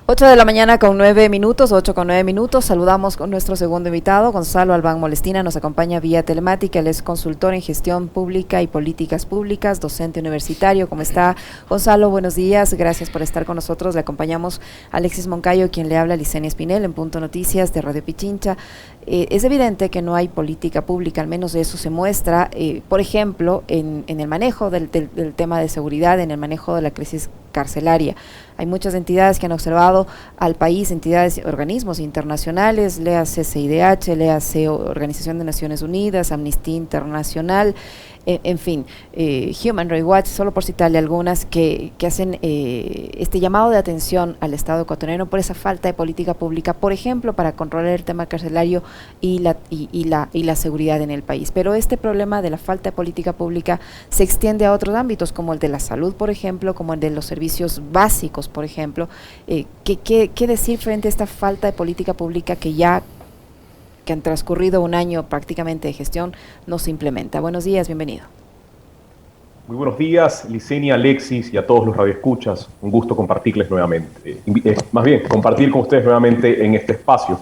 8 de la mañana con 9 minutos, 8 con 9 minutos. Saludamos con nuestro segundo invitado, Gonzalo Albán Molestina. Nos acompaña vía telemática. Él es consultor en gestión pública y políticas públicas, docente universitario. ¿Cómo está, Gonzalo? Buenos días. Gracias por estar con nosotros. Le acompañamos a Alexis Moncayo, quien le habla, Licenia Espinel, en Punto Noticias de Radio Pichincha. Es evidente que no hay política pública, al menos eso se muestra, por ejemplo, en el manejo del tema de seguridad, en el manejo de la crisis carcelaria. Hay muchas entidades que han observado al país, entidades, organismos internacionales, léase CIDH, léase Organización de Naciones Unidas, Amnistía Internacional, en fin, Human Rights Watch, solo por citarle algunas, que hacen este llamado de atención al Estado ecuatoriano por esa falta de política pública, por ejemplo, para controlar el tema carcelario y la seguridad en el país. Pero este problema de la falta de política pública se extiende a otros ámbitos, como el de la salud, por ejemplo, como el de los servicios básicos, por ejemplo. ¿Qué decir frente a esta falta de política pública que han transcurrido un año prácticamente de gestión, no se implementa? Buenos días, bienvenido. Muy buenos días, Licenia, Alexis y a todos los radioescuchas. Un gusto compartirles nuevamente, más bien, compartir con ustedes nuevamente en este espacio.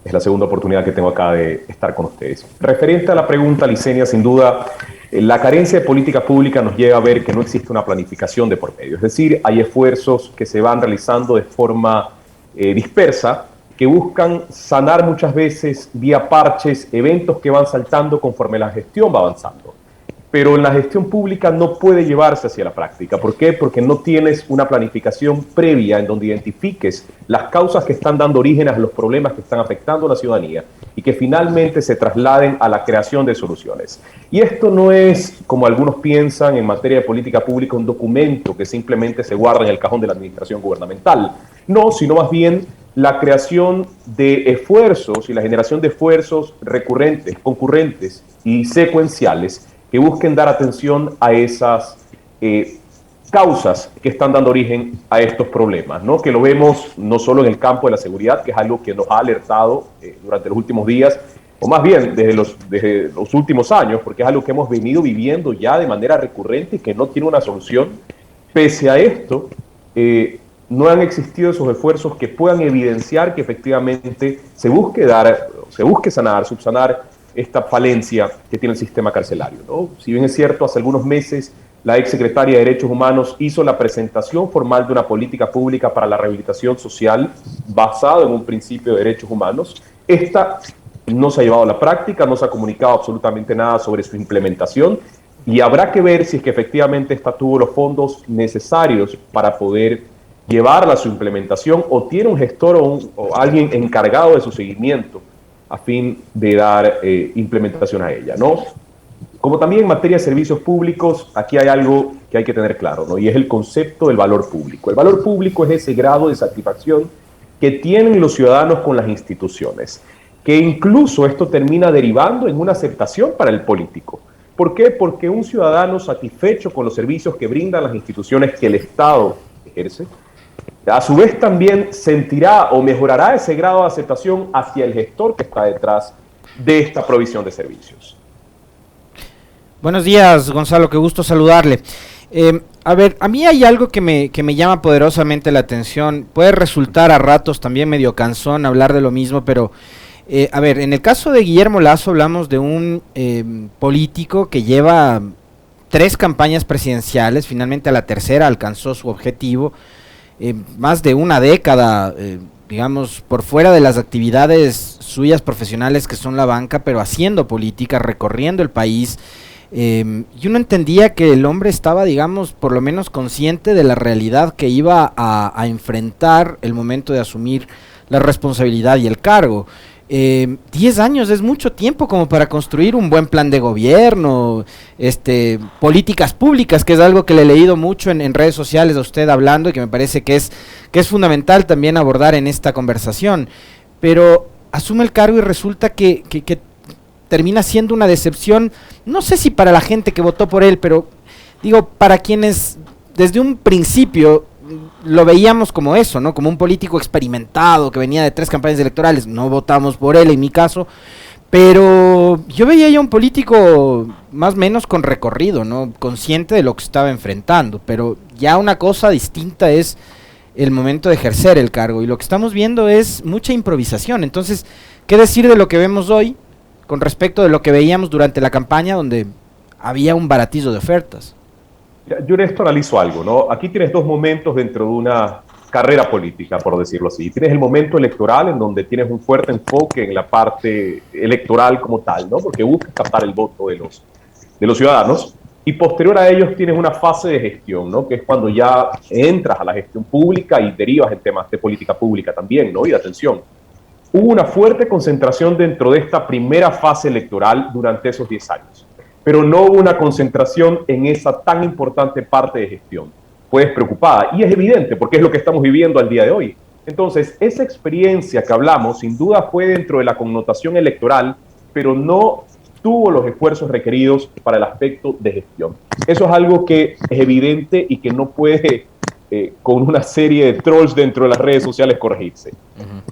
Es la segunda oportunidad que tengo acá de estar con ustedes. Referente a la pregunta, Licenia, sin duda, la carencia de política pública nos lleva a ver que no existe una planificación de por medio. Es decir, hay esfuerzos que se van realizando de forma dispersa, que buscan sanar muchas veces vía parches, eventos que van saltando conforme la gestión va avanzando. Pero en la gestión pública no puede llevarse hacia la práctica. ¿Por qué? Porque no tienes una planificación previa en donde identifiques las causas que están dando origen a los problemas que están afectando a la ciudadanía y que finalmente se trasladen a la creación de soluciones. Y esto no es, como algunos piensan en materia de política pública, un documento que simplemente se guarda en el cajón de la administración gubernamental. No, sino más bien la creación de esfuerzos y la generación de esfuerzos recurrentes, concurrentes y secuenciales que busquen dar atención a esas causas que están dando origen a estos problemas, ¿no? Que lo vemos no solo en el campo de la seguridad, que es algo que nos ha alertado durante los últimos días, o más bien desde los últimos años, porque es algo que hemos venido viviendo ya de manera recurrente y que no tiene una solución. Pese a esto, no han existido esos esfuerzos que puedan evidenciar que efectivamente se busque subsanar esta falencia que tiene el sistema carcelario, ¿no? Si bien es cierto, hace algunos meses la exsecretaria de Derechos Humanos hizo la presentación formal de una política pública para la rehabilitación social basada en un principio de derechos humanos. Esta no se ha llevado a la práctica, no se ha comunicado absolutamente nada sobre su implementación y habrá que ver si es que efectivamente esta tuvo los fondos necesarios para poder llevarla a su implementación o tiene un gestor o alguien encargado de su seguimiento a fin de dar implementación a ella, ¿no? Como también en materia de servicios públicos, aquí hay algo que hay que tener claro, ¿no? Y es el concepto del valor público. El valor público es ese grado de satisfacción que tienen los ciudadanos con las instituciones, que incluso esto termina derivando en una aceptación para el político. ¿Por qué? Porque un ciudadano satisfecho con los servicios que brindan las instituciones que el Estado ejerce, a su vez también sentirá o mejorará ese grado de aceptación hacia el gestor que está detrás de esta provisión de servicios. Buenos días, Gonzalo, qué gusto saludarle. A ver, a mí hay algo que me llama poderosamente la atención. Puede resultar a ratos también medio cansón hablar de lo mismo, pero a ver, en el caso de Guillermo Lasso hablamos de un político que lleva 3 campañas presidenciales, finalmente a la tercera alcanzó su objetivo. Más de una década, digamos, por fuera de las actividades suyas profesionales que son la banca, pero haciendo política, recorriendo el país, y uno entendía que el hombre estaba, digamos, por lo menos consciente de la realidad que iba a enfrentar el momento de asumir la responsabilidad y el cargo. 10 años es mucho tiempo como para construir un buen plan de gobierno, políticas públicas, que es algo que le he leído mucho en redes sociales a usted hablando y que me parece que es fundamental también abordar en esta conversación. Pero asume el cargo y resulta que termina siendo una decepción, no sé si para la gente que votó por él, pero digo, para quienes desde un principio lo veíamos como eso, ¿no? Como un político experimentado que venía de 3 campañas electorales. No votamos por él en mi caso, pero yo veía ya un político más o menos con recorrido, ¿no? Consciente de lo que estaba enfrentando, pero ya una cosa distinta es el momento de ejercer el cargo. Y lo que estamos viendo es mucha improvisación. Entonces, ¿qué decir de lo que vemos hoy con respecto de lo que veíamos durante la campaña, donde había un baratillo de ofertas? Yo en esto analizo algo, ¿no? Aquí tienes dos momentos dentro de una carrera política, por decirlo así. Tienes el momento electoral, en donde tienes un fuerte enfoque en la parte electoral como tal, ¿no? Porque buscas captar el voto de los ciudadanos. Y posterior a ellos tienes una fase de gestión, ¿no? Que es cuando ya entras a la gestión pública y derivas en temas de política pública también, ¿no? Y de atención. Hubo una fuerte concentración dentro de esta primera fase electoral durante esos 10 años, pero no hubo una concentración en esa tan importante parte de gestión. Pues preocupada, y es evidente porque es lo que estamos viviendo al día de hoy. Entonces, esa experiencia que hablamos sin duda fue dentro de la connotación electoral, pero no tuvo los esfuerzos requeridos para el aspecto de gestión. Eso es algo que es evidente y que no puede, con una serie de trolls dentro de las redes sociales, corregirse.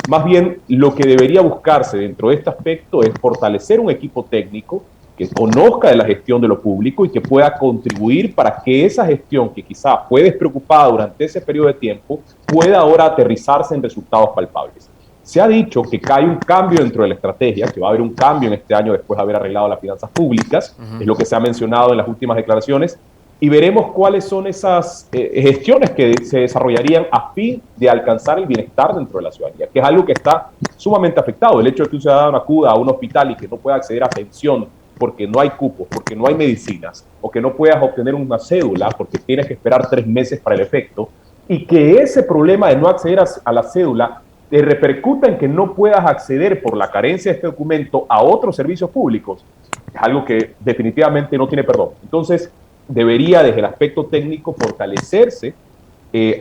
Más bien, lo que debería buscarse dentro de este aspecto es fortalecer un equipo técnico que conozca de la gestión de lo público y que pueda contribuir para que esa gestión, que quizá fue despreocupada durante ese periodo de tiempo, pueda ahora aterrizarse en resultados palpables. Se ha dicho que hay un cambio dentro de la estrategia, que va a haber un cambio en este año después de haber arreglado las finanzas públicas, es lo que se ha mencionado en las últimas declaraciones, y veremos cuáles son esas gestiones que se desarrollarían a fin de alcanzar el bienestar dentro de la ciudadanía, que es algo que está sumamente afectado. El hecho de que un ciudadano acuda a un hospital y que no pueda acceder a atención porque no hay cupos, porque no hay medicinas, o que no puedas obtener una cédula porque tienes que esperar 3 meses para el efecto, y que ese problema de no acceder a la cédula te repercuta en que no puedas acceder por la carencia de este documento a otros servicios públicos, es algo que definitivamente no tiene perdón. Entonces, debería desde el aspecto técnico fortalecerse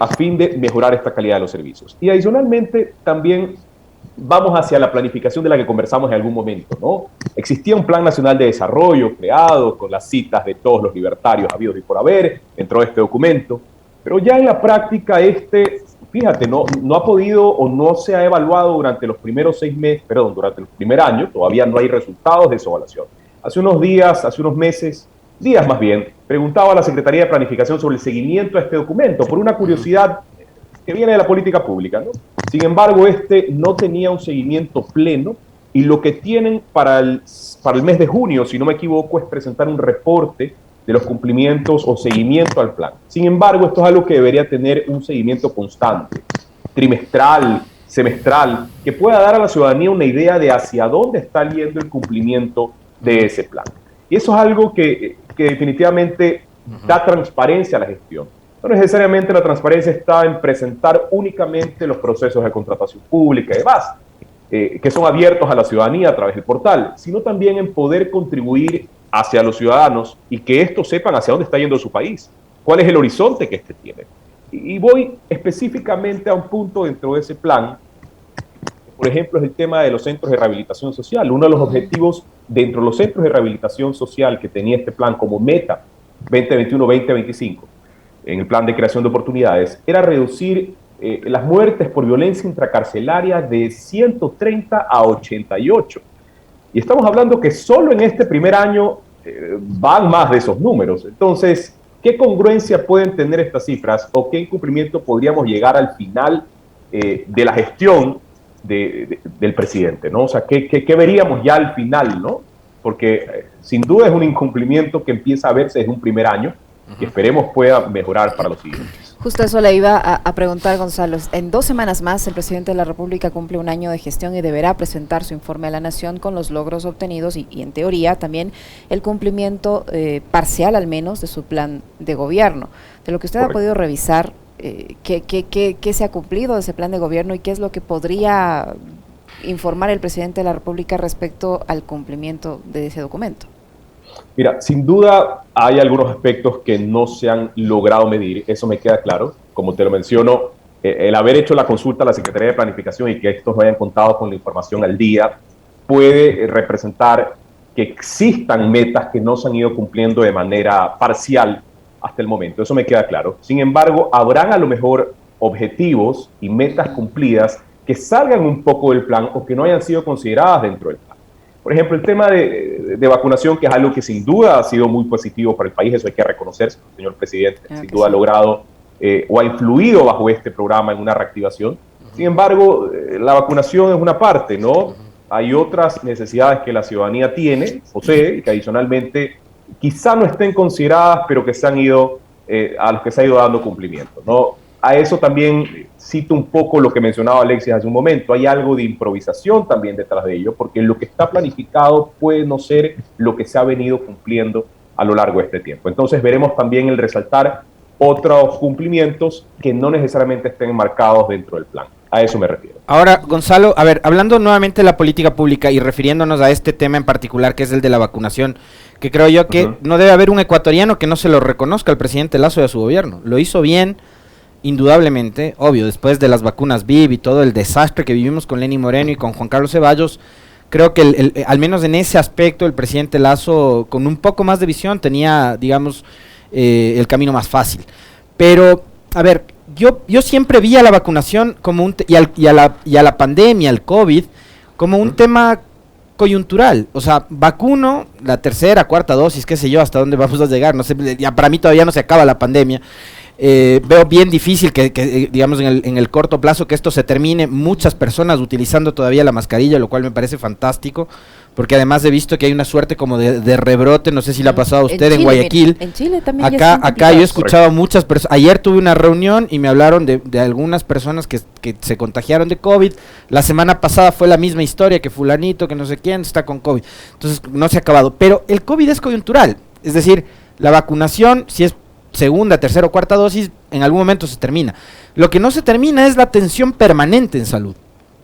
a fin de mejorar esta calidad de los servicios. Y adicionalmente, también vamos hacia la planificación de la que conversamos en algún momento, ¿no? Existía un Plan Nacional de Desarrollo creado con las citas de todos los libertarios habidos y por haber dentro de este documento, pero ya en la práctica fíjate, no ha podido o no se ha evaluado durante los primeros 6 meses, perdón, durante el primer año, todavía no hay resultados de su evaluación. Hace unos meses, más bien, preguntaba a la Secretaría de Planificación sobre el seguimiento a este documento, por una curiosidad que viene de la política pública, ¿no? Sin embargo, no tenía un seguimiento pleno, y lo que tienen para el mes de junio, si no me equivoco, es presentar un reporte de los cumplimientos o seguimiento al plan. Sin embargo, esto es algo que debería tener un seguimiento constante, trimestral, semestral, que pueda dar a la ciudadanía una idea de hacia dónde está yendo el cumplimiento de ese plan. Y eso es algo que definitivamente da transparencia a la gestión. No necesariamente la transparencia está en presentar únicamente los procesos de contratación pública y demás, que son abiertos a la ciudadanía a través del portal, sino también en poder contribuir hacia los ciudadanos y que estos sepan hacia dónde está yendo su país, cuál es el horizonte que este tiene. Y voy específicamente a un punto dentro de ese plan, por ejemplo, es el tema de los centros de rehabilitación social. Uno de los objetivos dentro de los centros de rehabilitación social que tenía este plan como meta 2021-2025, en el plan de creación de oportunidades, era reducir las muertes por violencia intracarcelaria de 130 a 88. Y estamos hablando que solo en este primer año van más de esos números. Entonces, ¿qué congruencia pueden tener estas cifras o qué incumplimiento podríamos llegar al final de la gestión del presidente, ¿no? O sea, ¿qué veríamos ya al final, ¿no? Porque sin duda es un incumplimiento que empieza a verse desde un primer año y esperemos pueda mejorar para los siguientes. Justo eso le iba a preguntar, Gonzalo. En 2 semanas más, el presidente de la República cumple un año de gestión y deberá presentar su informe a la Nación con los logros obtenidos y en teoría también el cumplimiento parcial al menos de su plan de gobierno. De lo que usted ha podido revisar, ¿qué se ha cumplido de ese plan de gobierno y qué es lo que podría informar el presidente de la República respecto al cumplimiento de ese documento? Mira, sin duda hay algunos aspectos que no se han logrado medir, eso me queda claro. Como te lo menciono, el haber hecho la consulta a la Secretaría de Planificación y que estos no hayan contado con la información al día puede representar que existan metas que no se han ido cumpliendo de manera parcial hasta el momento, eso me queda claro. Sin embargo, habrán a lo mejor objetivos y metas cumplidas que salgan un poco del plan o que no hayan sido consideradas dentro del plan. Por ejemplo, el tema de vacunación, que es algo que sin duda ha sido muy positivo para el país, eso hay que reconocerse, señor presidente, sin duda ha logrado o ha influido bajo este programa en una reactivación. Sin embargo, la vacunación es una parte, ¿no? Hay otras necesidades que la ciudadanía tiene, posee, y que adicionalmente quizá no estén consideradas, pero que se han ido, a los que se ha ido dando cumplimiento, ¿no? A eso también cito un poco lo que mencionaba Alexis hace un momento. Hay algo de improvisación también detrás de ello, porque lo que está planificado puede no ser lo que se ha venido cumpliendo a lo largo de este tiempo. Entonces veremos también el resaltar otros cumplimientos que no necesariamente estén marcados dentro del plan. A eso me refiero. Ahora, Gonzalo, a ver, hablando nuevamente de la política pública y refiriéndonos a este tema en particular, que es el de la vacunación, que creo yo que no debe haber un ecuatoriano que no se lo reconozca al presidente Lasso y a su gobierno. Lo hizo bien, indudablemente, obvio, después de las vacunas VIP y todo el desastre que vivimos con Lenín Moreno y con Juan Carlos Ceballos. Creo que al menos en ese aspecto el presidente Lasso, con un poco más de visión, tenía, digamos, el camino más fácil. Pero, a ver, yo siempre vi a la vacunación como y a la pandemia, al COVID, como un tema coyuntural. O sea, vacuno, la tercera, cuarta dosis, qué sé yo, hasta dónde vamos a llegar. No sé, ya para mí todavía no se acaba la pandemia. Veo bien difícil que digamos, en el corto plazo que esto se termine, muchas personas utilizando todavía la mascarilla, lo cual me parece fantástico, porque además he visto que hay una suerte como de rebrote, no sé si le ha pasado a usted en Guayaquil. En Chile también acá yo he escuchado a muchas personas. Ayer tuve una reunión y me hablaron de algunas personas que se contagiaron de COVID. La semana pasada fue la misma historia, que fulanito, que no sé quién está con COVID. Entonces no se ha acabado, pero el COVID es coyuntural, es decir, la vacunación, si es segunda, tercera o cuarta dosis, en algún momento se termina. Lo que no se termina es la atención permanente en salud,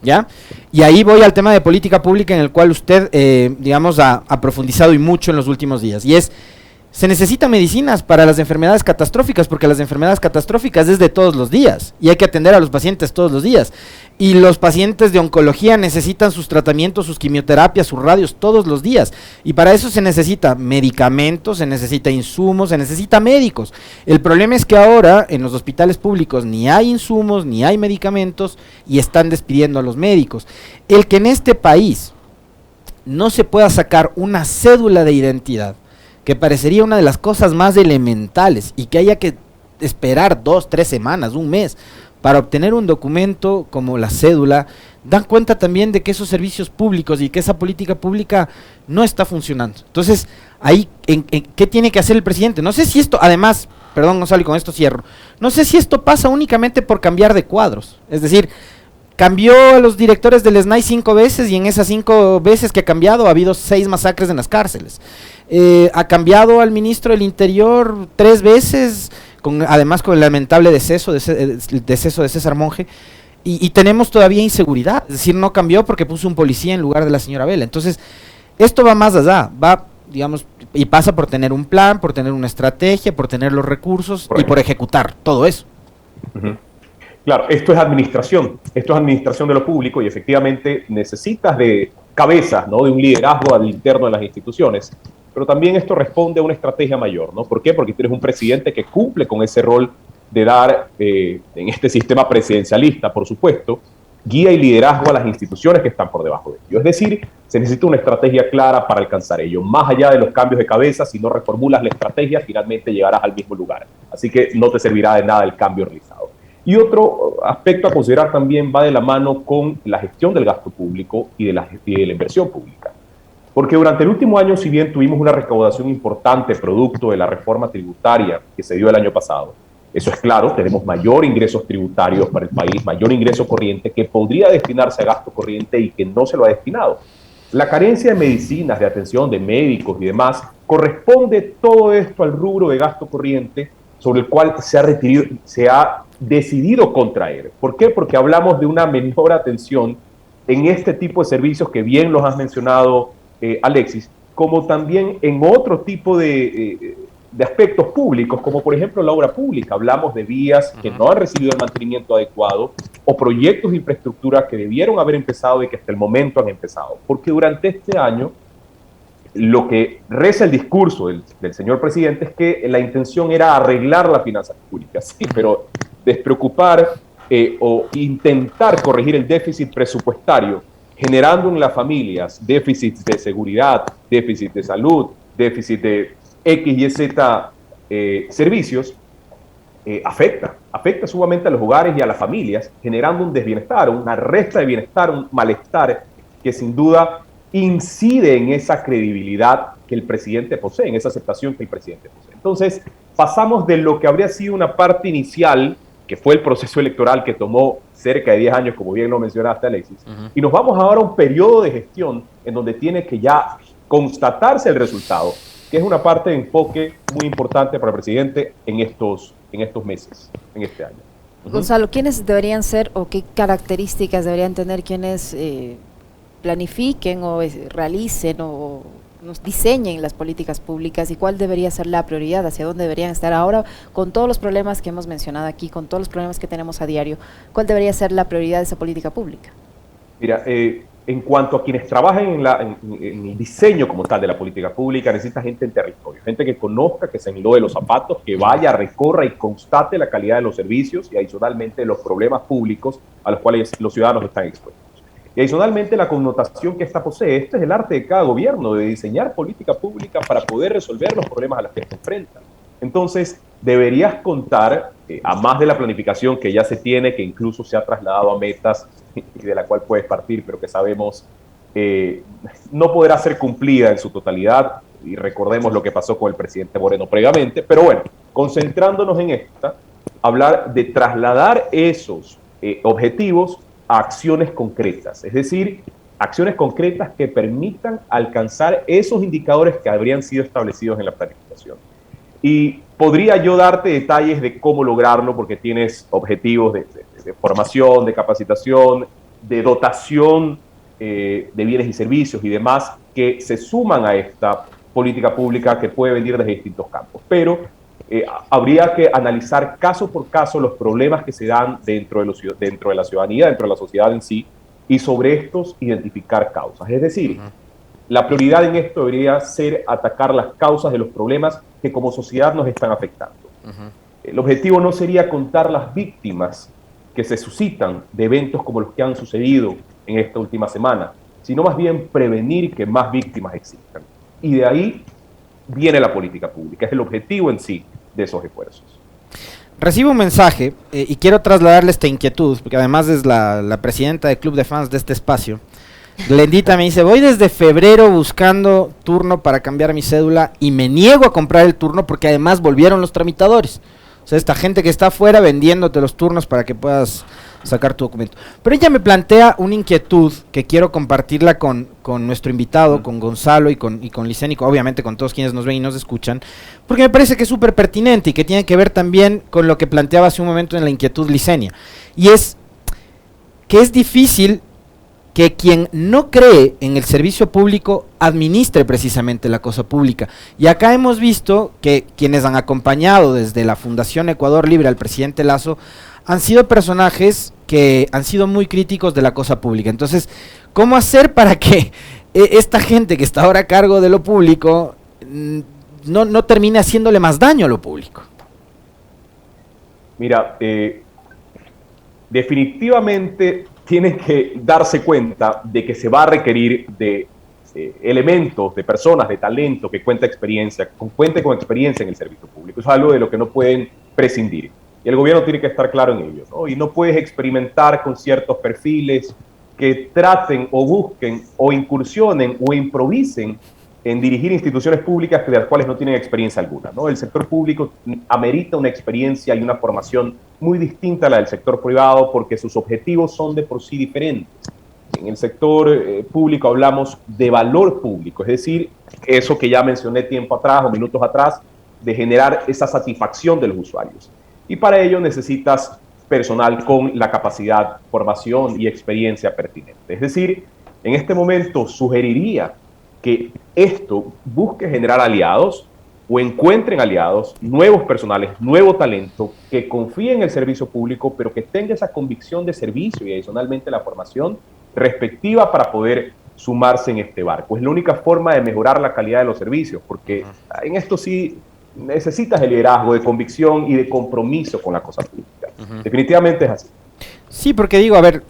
¿ya? Y ahí voy al tema de política pública en el cual usted, digamos, ha profundizado y mucho en los últimos días, y es, se necesitan medicinas para las enfermedades catastróficas, porque las enfermedades catastróficas es de todos los días, y hay que atender a los pacientes todos los días, y los pacientes de oncología necesitan sus tratamientos, sus quimioterapias, sus radios todos los días, y para eso se necesita medicamentos, se necesita insumos, se necesita médicos. El problema es que ahora en los hospitales públicos ni hay insumos, ni hay medicamentos, y están despidiendo a los médicos. El que en este país no se pueda sacar una cédula de identidad, que parecería una de las cosas más elementales, y que haya que esperar 2, 3 semanas, un mes, para obtener un documento como la cédula, dan cuenta también de que esos servicios públicos y que esa política pública no está funcionando. Entonces, ahí, ¿qué tiene que hacer el presidente? No sé si esto, además, perdón Gonzalo, y con esto cierro, no sé si esto pasa únicamente por cambiar de cuadros, es decir, cambió a los directores del SNAI 5 veces, y en esas 5 veces que ha cambiado ha habido 6 masacres en las cárceles. Ha cambiado al ministro del Interior 3 veces, además con el lamentable deceso de César Monge, y tenemos todavía inseguridad, es decir, no cambió porque puso un policía en lugar de la señora Vela. Entonces, esto va más allá, va, digamos, y pasa por tener un plan, por tener una estrategia, por tener los recursos y por ejecutar todo eso. Claro, esto es administración de lo público, y efectivamente necesitas de cabezas, ¿no? De un liderazgo al interno de las instituciones, pero también esto responde a una estrategia mayor, ¿no? ¿Por qué? Porque tienes un presidente que cumple con ese rol de dar, en este sistema presidencialista, por supuesto, guía y liderazgo a las instituciones que están por debajo de ello. Es decir, se necesita una estrategia clara para alcanzar ello. Más allá de los cambios de cabeza, si no reformulas la estrategia, finalmente llegarás al mismo lugar. Así que no te servirá de nada el cambio realizado. Y otro aspecto a considerar también va de la mano con la gestión del gasto público y de la inversión pública. Porque durante el último año, si bien tuvimos una recaudación importante producto de la reforma tributaria que se dio el año pasado, eso es claro, tenemos mayor ingresos tributarios para el país, mayor ingreso corriente que podría destinarse a gasto corriente y que no se lo ha destinado. La carencia de medicinas, de atención, de médicos y demás, corresponde todo esto al rubro de gasto corriente sobre el cual se ha decidido contraer. ¿Por qué? Porque hablamos de una menor atención en este tipo de servicios que bien los has mencionado, Alexis, como también en otro tipo de aspectos públicos, como por ejemplo la obra pública. Hablamos de vías que no han recibido el mantenimiento adecuado, o proyectos de infraestructura que debieron haber empezado y que hasta el momento han empezado. Porque durante este año, lo que reza el discurso del señor presidente es que la intención era arreglar las finanzas públicas, sí, pero despreocupar o intentar corregir el déficit presupuestario, generando en las familias déficits de seguridad, déficit de salud, déficit de X y Z servicios, afecta sumamente a los hogares y a las familias, generando un desbienestar, una resta de bienestar, un malestar que sin duda incide en esa credibilidad que el presidente posee, en esa aceptación que el presidente posee. Entonces, pasamos de lo que habría sido una parte inicial, que fue el proceso electoral que tomó cerca de 10 años, como bien lo mencionaste, Alexis, y nos vamos ahora a un periodo de gestión en donde tiene que ya constatarse el resultado, que es una parte de enfoque muy importante para el presidente en estos meses, en este año. Gonzalo, ¿quiénes deberían ser o qué características deberían tener quienes planifiquen o realicen o nos diseñen las políticas públicas y cuál debería ser la prioridad, hacia dónde deberían estar ahora con todos los problemas que hemos mencionado aquí, con todos los problemas que tenemos a diario? ¿Cuál debería ser la prioridad de esa política pública? Mira, en cuanto a quienes trabajan en el diseño como tal de la política pública, necesita gente en territorio, gente que conozca, que se enloe los zapatos, que vaya, recorra y constate la calidad de los servicios y adicionalmente los problemas públicos a los cuales los ciudadanos están expuestos. Y adicionalmente la connotación que esta posee. Este es el arte de cada gobierno, de diseñar política pública para poder resolver los problemas a los que se enfrentan. Entonces, deberías contar, a más de la planificación que ya se tiene, que incluso se ha trasladado a metas y de la cual puedes partir, pero que sabemos no podrá ser cumplida en su totalidad, y recordemos lo que pasó con el presidente Moreno previamente, pero bueno, concentrándonos en esta, hablar de trasladar esos objetivos a acciones concretas, es decir, acciones concretas que permitan alcanzar esos indicadores que habrían sido establecidos en la planificación. Y podría yo darte detalles de cómo lograrlo, porque tienes objetivos de formación, de capacitación, de dotación de bienes y servicios y demás que se suman a esta política pública que puede venir desde distintos campos. Pero habría que analizar caso por caso los problemas que se dan dentro de la ciudadanía, dentro de la sociedad en sí, y sobre estos identificar causas. Es decir, la prioridad en esto debería ser atacar las causas de los problemas que como sociedad nos están afectando. El objetivo no sería contar las víctimas que se suscitan de eventos como los que han sucedido en esta última semana, sino más bien prevenir que más víctimas existan. Y de ahí viene la política pública, es el objetivo en sí de esos esfuerzos. Recibo un mensaje y quiero trasladarle esta inquietud, porque además es la presidenta del club de fans de este espacio. Glendita me dice, voy desde febrero buscando turno para cambiar mi cédula y me niego a comprar el turno porque además volvieron los tramitadores. O sea, esta gente que está afuera vendiéndote los turnos para que puedas sacar tu documento. Pero ella me plantea una inquietud que quiero compartirla con nuestro invitado, con Gonzalo y con Licénico, obviamente con todos quienes nos ven y nos escuchan, porque me parece que es súper pertinente y que tiene que ver también con lo que planteaba hace un momento en la inquietud Licenia. Y es que es difícil que quien no cree en el servicio público administre precisamente la cosa pública. Y acá hemos visto que quienes han acompañado desde la Fundación Ecuador Libre al presidente Lasso han sido personajes que han sido muy críticos de la cosa pública. Entonces, ¿cómo hacer para que esta gente que está ahora a cargo de lo público no termine haciéndole más daño a lo público? Mira, definitivamente tienen que darse cuenta de que se va a requerir de elementos, de personas, de talento que cuente con experiencia en el servicio público. Es algo de lo que no pueden prescindir. Y el gobierno tiene que estar claro en ello, ¿no? Y no puedes experimentar con ciertos perfiles que traten o busquen o incursionen o improvisen en dirigir instituciones públicas de las cuales no tienen experiencia alguna, ¿no? El sector público amerita una experiencia y una formación muy distinta a la del sector privado porque sus objetivos son de por sí diferentes. En el sector público hablamos de valor público, es decir, eso que ya mencioné tiempo atrás o minutos atrás, de generar esa satisfacción de los usuarios. Y para ello necesitas personal con la capacidad, formación y experiencia pertinente. Es decir, en este momento sugeriría que esto busque generar aliados o encuentren aliados, nuevos personales, nuevo talento, que confíen en el servicio público, pero que tenga esa convicción de servicio y adicionalmente la formación respectiva para poder sumarse en este barco. Es la única forma de mejorar la calidad de los servicios, porque en esto sí necesitas el liderazgo, de convicción y de compromiso con la cosa pública. Definitivamente es así. Sí, porque digo, a ver,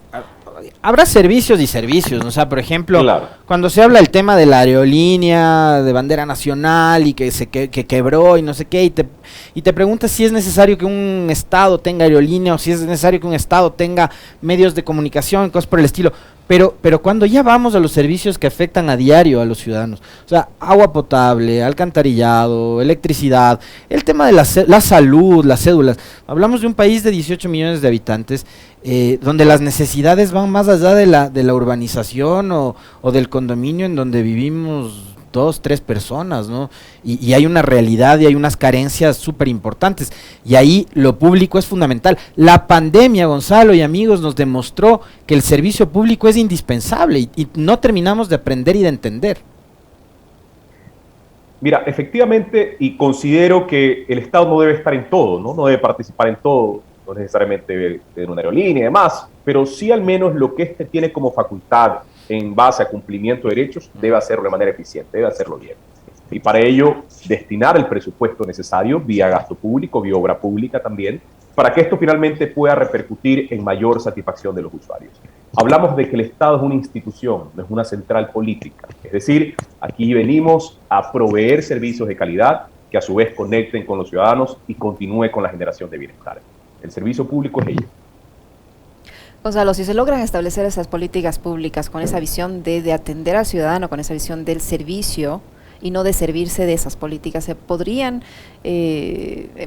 habrá servicios y servicios, ¿no? O sea, por ejemplo, claro, cuando se habla del tema de la aerolínea de bandera nacional y que quebró y no sé qué, y te y te preguntas si es necesario que un Estado tenga aerolínea o si es necesario que un Estado tenga medios de comunicación, cosas por el estilo. Pero cuando ya vamos a los servicios que afectan a diario a los ciudadanos, o sea, agua potable, alcantarillado, electricidad, el tema de la salud, las cédulas, hablamos de un país de 18 millones de habitantes, donde las necesidades van más allá de la urbanización o del condominio en donde vivimos 2, 3 personas, ¿no? Y hay una realidad y hay unas carencias súper importantes. Y ahí lo público es fundamental. La pandemia, Gonzalo y amigos, nos demostró que el servicio público es indispensable y no terminamos de aprender y de entender. Mira, efectivamente, y considero que el Estado no debe estar en todo, ¿no? No debe participar en todo, no necesariamente debe tener una aerolínea y demás, pero sí al menos lo que éste tiene como facultad en base a cumplimiento de derechos, debe hacerlo de manera eficiente, debe hacerlo bien. Y para ello, destinar el presupuesto necesario vía gasto público, vía obra pública también, para que esto finalmente pueda repercutir en mayor satisfacción de los usuarios. Hablamos de que el Estado es una institución, no es una central política. Es decir, aquí venimos a proveer servicios de calidad que a su vez conecten con los ciudadanos y continúe con la generación de bienestar. El servicio público es ello. Gonzalo, si se logran establecer esas políticas públicas con esa visión de atender al ciudadano, con esa visión del servicio y no de servirse de esas políticas, se podrían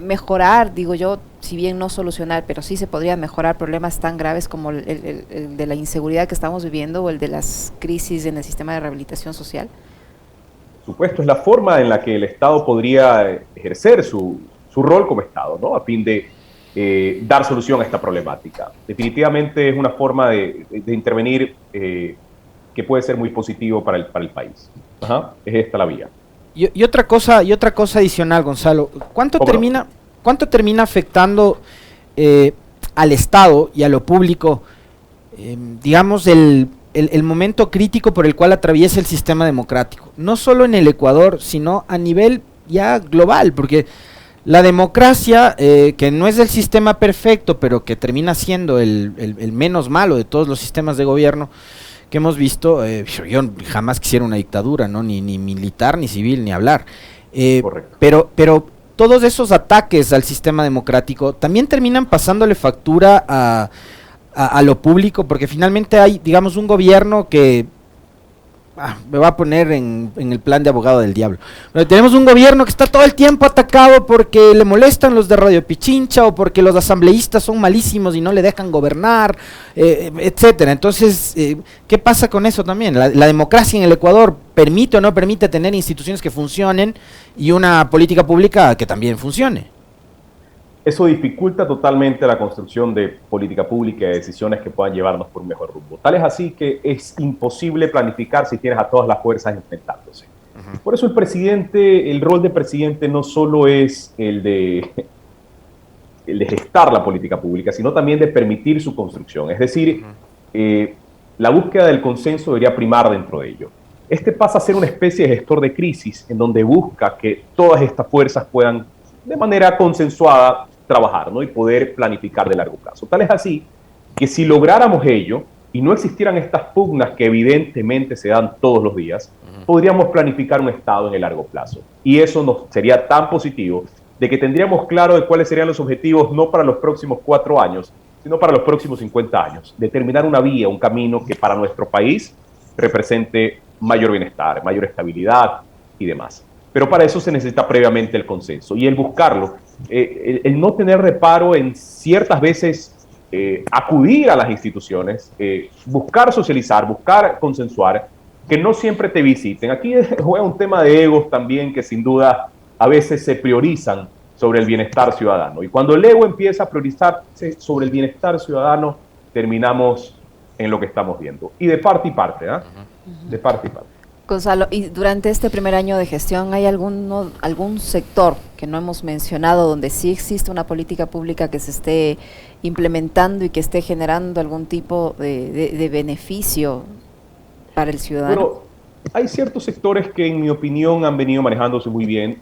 mejorar, digo yo, si bien no solucionar, pero sí se podrían mejorar problemas tan graves como el de la inseguridad que estamos viviendo o el de las crisis en el sistema de rehabilitación social. Por supuesto, es la forma en la que el Estado podría ejercer su rol como Estado, ¿no? A fin de dar solución a esta problemática. Definitivamente es una forma de intervenir que puede ser muy positivo para el país. Ajá, es esta la vía. Y otra cosa adicional, Gonzalo, ¿cuánto termina afectando al Estado y a lo público, digamos, el momento crítico por el cual atraviesa el sistema democrático? No solo en el Ecuador, sino a nivel ya global, porque la democracia, que no es el sistema perfecto, pero que termina siendo el menos malo de todos los sistemas de gobierno que hemos visto, yo jamás quisiera una dictadura, ¿no? Ni militar, ni civil, ni hablar. Pero todos esos ataques al sistema democrático también terminan pasándole factura a lo público, porque finalmente hay, digamos, un gobierno que me va a poner en el plan de abogado del diablo. Pero tenemos un gobierno que está todo el tiempo atacado porque le molestan los de Radio Pichincha o porque los asambleístas son malísimos y no le dejan gobernar, etcétera. Entonces, ¿qué pasa con eso también? La democracia en el Ecuador permite o no permite tener instituciones que funcionen y una política pública que también funcione. Eso dificulta totalmente la construcción de política pública y de decisiones que puedan llevarnos por un mejor rumbo. Tal es así que es imposible planificar si tienes a todas las fuerzas enfrentándose. Por eso el rol de presidente no solo es el de gestar la política pública, sino también de permitir su construcción. Es decir, la búsqueda del consenso debería primar dentro de ello. Este pasa a ser una especie de gestor de crisis en donde busca que todas estas fuerzas puedan de manera consensuada trabajar, ¿no? Y poder planificar de largo plazo. Tal es así que si lográramos ello y no existieran estas pugnas que evidentemente se dan todos los días, podríamos planificar un Estado en el largo plazo. Y eso nos sería tan positivo de que tendríamos claro de cuáles serían los objetivos no para los próximos 4 años, sino para los próximos 50 años. Determinar una vía, un camino que para nuestro país represente mayor bienestar, mayor estabilidad y demás. Pero para eso se necesita previamente el consenso y el buscarlo, el no tener reparo en ciertas veces acudir a las instituciones, buscar socializar, buscar consensuar, que no siempre te visiten. Aquí juega un tema de egos también que sin duda a veces se priorizan sobre el bienestar ciudadano. Y cuando el ego empieza a priorizarse sobre el bienestar ciudadano, terminamos en lo que estamos viendo. Y de parte y parte, ¿eh? De parte y parte. Gonzalo, y durante este primer año de gestión, ¿hay algún sector que no hemos mencionado donde sí existe una política pública que se esté implementando y que esté generando algún tipo de beneficio para el ciudadano? Bueno, hay ciertos sectores que en mi opinión han venido manejándose muy bien.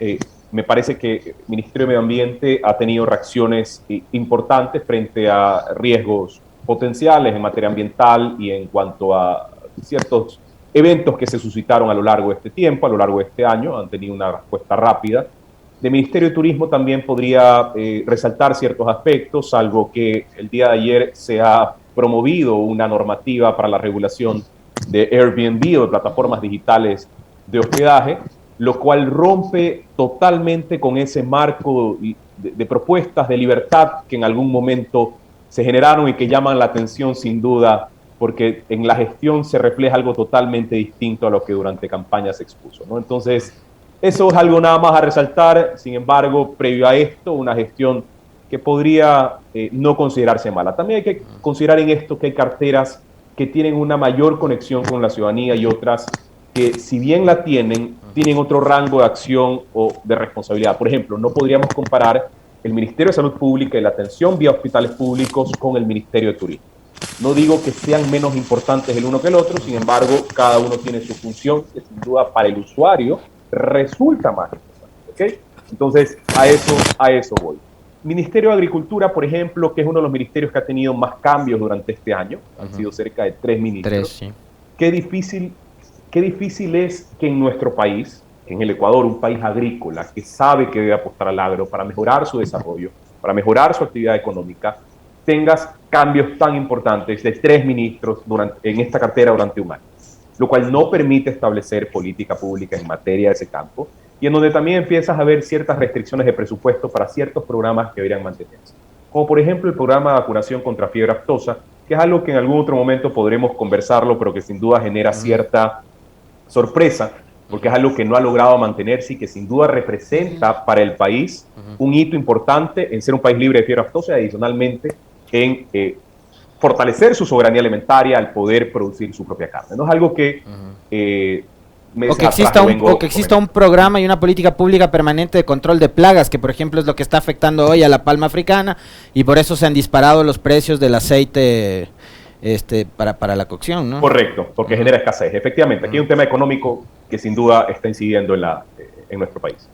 Me parece que el Ministerio de Medio Ambiente ha tenido reacciones importantes frente a riesgos potenciales en materia ambiental y en cuanto a ciertos eventos que se suscitaron a lo largo de este tiempo, a lo largo de este año, han tenido una respuesta rápida. del Ministerio de Turismo también podría resaltar ciertos aspectos, salvo que el día de ayer se ha promovido una normativa para la regulación de Airbnb o de plataformas digitales de hospedaje, lo cual rompe totalmente con ese marco de propuestas de libertad que en algún momento se generaron y que llaman la atención sin duda, porque en la gestión se refleja algo totalmente distinto a lo que durante campaña se expuso, ¿no? Entonces, eso es algo nada más a resaltar. Sin embargo, previo a esto, una gestión que podría no considerarse mala. También hay que considerar en esto que hay carteras que tienen una mayor conexión con la ciudadanía y otras que, si bien la tienen otro rango de acción o de responsabilidad. Por ejemplo, no podríamos comparar el Ministerio de Salud Pública y la atención vía hospitales públicos con el Ministerio de Turismo. No digo que sean menos importantes el uno que el otro, sin embargo, cada uno tiene su función que sin duda para el usuario resulta más importante, ¿ok? Entonces, a eso voy. Ministerio de Agricultura, por ejemplo, que es uno de los ministerios que ha tenido más cambios durante este año, han sido cerca de 3 ministros. Sí. Qué difícil es que en nuestro país, en el Ecuador, un país agrícola que sabe que debe apostar al agro para mejorar su desarrollo, para mejorar su actividad económica, tengas cambios tan importantes de 3 ministros en esta cartera durante un año, lo cual no permite establecer política pública en materia de ese campo, y en donde también empiezas a ver ciertas restricciones de presupuesto para ciertos programas que deberían mantenerse, como por ejemplo el programa de vacunación contra fiebre aftosa, que es algo que en algún otro momento podremos conversarlo, pero que sin duda genera cierta sorpresa, porque es algo que no ha logrado mantenerse y que sin duda representa para el país un hito importante en ser un país libre de fiebre aftosa y adicionalmente en fortalecer su soberanía alimentaria al poder producir su propia carne. No es algo que o que exista un programa y una política pública permanente de control de plagas, que por ejemplo es lo que está afectando hoy a la palma africana, y por eso se han disparado los precios del aceite para la cocción, ¿no? Correcto, porque genera escasez. Efectivamente, aquí hay un tema económico que sin duda está incidiendo en nuestro país.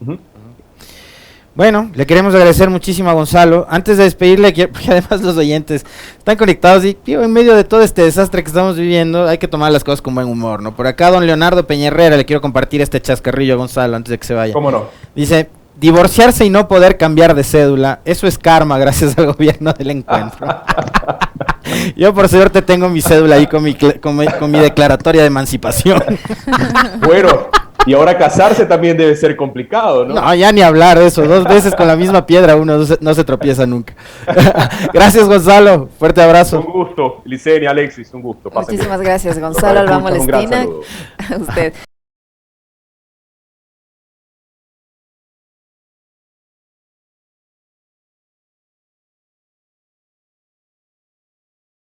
Bueno, le queremos agradecer muchísimo a Gonzalo. Antes de despedirle, porque además los oyentes están conectados y en medio de todo este desastre que estamos viviendo, hay que tomar las cosas con buen humor, ¿no? Por acá, don Leonardo Peñerrera, le quiero compartir este chascarrillo a Gonzalo antes de que se vaya. ¿Cómo no? Dice: divorciarse y no poder cambiar de cédula, eso es karma gracias al gobierno del encuentro. Yo por suerte tengo mi cédula ahí con mi declaratoria de emancipación. Bueno, y ahora casarse también debe ser complicado, ¿no? No, ya ni hablar de eso. 2 veces con la misma piedra uno no se tropieza nunca. Gracias, Gonzalo. Fuerte abrazo. Un gusto, Licenia, Alexis, un gusto. Muchísimas gracias, Gonzalo Albán Molestina. A usted.